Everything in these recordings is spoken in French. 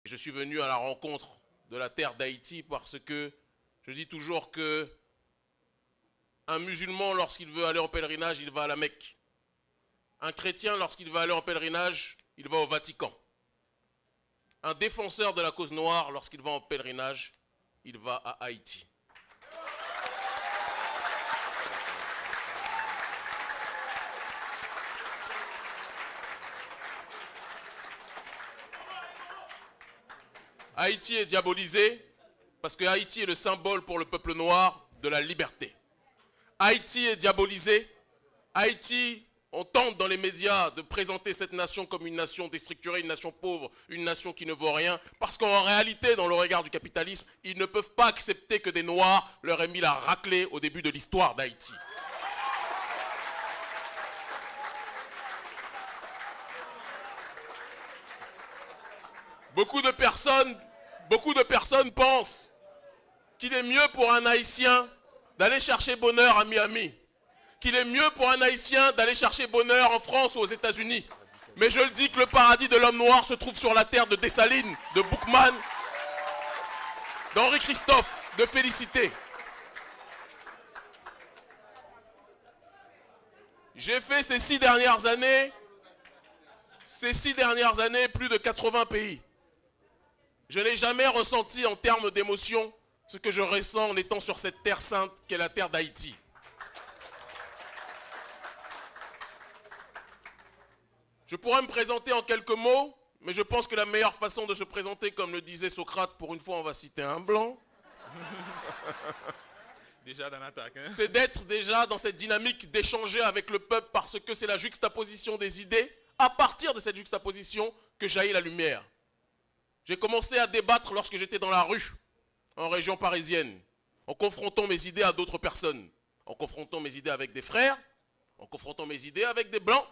Et je suis venu à la rencontre de la terre d'Haïti parce que je dis toujours que un musulman, lorsqu'il veut aller en pèlerinage, il va à la Mecque. Un chrétien, lorsqu'il veut aller en pèlerinage, il va au Vatican. Un défenseur de la cause noire, lorsqu'il va en pèlerinage, il va à Haïti. Haïti est diabolisé parce que Haïti est le symbole pour le peuple noir de la liberté. Haïti est diabolisé. Haïti, on tente dans les médias de présenter cette nation comme une nation déstructurée, une nation pauvre, une nation qui ne vaut rien. Parce qu'en réalité, dans le regard du capitalisme, ils ne peuvent pas accepter que des Noirs leur aient mis la raclée au début de l'histoire d'Haïti. Beaucoup de personnes pensent qu'il est mieux pour un Haïtien d'aller chercher bonheur à Miami, qu'il est mieux pour un Haïtien d'aller chercher bonheur en France ou aux États-Unis. Mais je le dis que le paradis de l'homme noir se trouve sur la terre de Dessalines, de Boukman, d'Henri Christophe, de Félicité. J'ai fait ces 6 dernières années, plus de 80 pays. Je n'ai jamais ressenti en termes d'émotion ce que je ressens en étant sur cette terre sainte qu'est la terre d'Haïti. Je pourrais me présenter en quelques mots, mais je pense que la meilleure façon de se présenter, comme le disait Socrate, pour une fois on va citer un blanc, Déjà dans l'attaque, hein? C'est d'être déjà dans cette dynamique d'échanger avec le peuple parce que c'est la juxtaposition des idées, à partir de cette juxtaposition que jaillit la lumière. J'ai commencé à débattre lorsque j'étais dans la rue, en région parisienne, en confrontant mes idées à d'autres personnes, en confrontant mes idées avec des frères, en confrontant mes idées avec des blancs,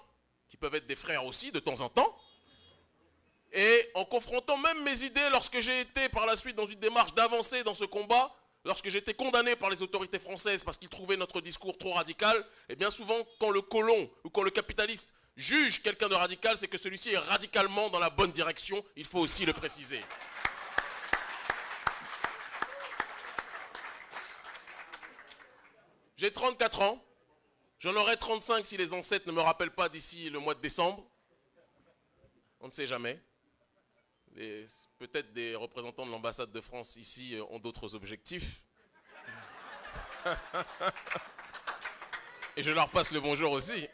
qui peuvent être des frères aussi de temps en temps, et en confrontant même mes idées lorsque j'ai été par la suite dans une démarche d'avancer dans ce combat, lorsque j'ai été condamné par les autorités françaises parce qu'ils trouvaient notre discours trop radical, et bien souvent quand le colon ou quand le capitaliste juge quelqu'un de radical, c'est que celui-ci est radicalement dans la bonne direction, il faut aussi le préciser. J'ai 34 ans, j'en aurai 35 si les ancêtres ne me rappellent pas d'ici le mois de décembre. On ne sait jamais. Peut-être des représentants de l'ambassade de France ici ont d'autres objectifs. Et je leur passe le bonjour aussi.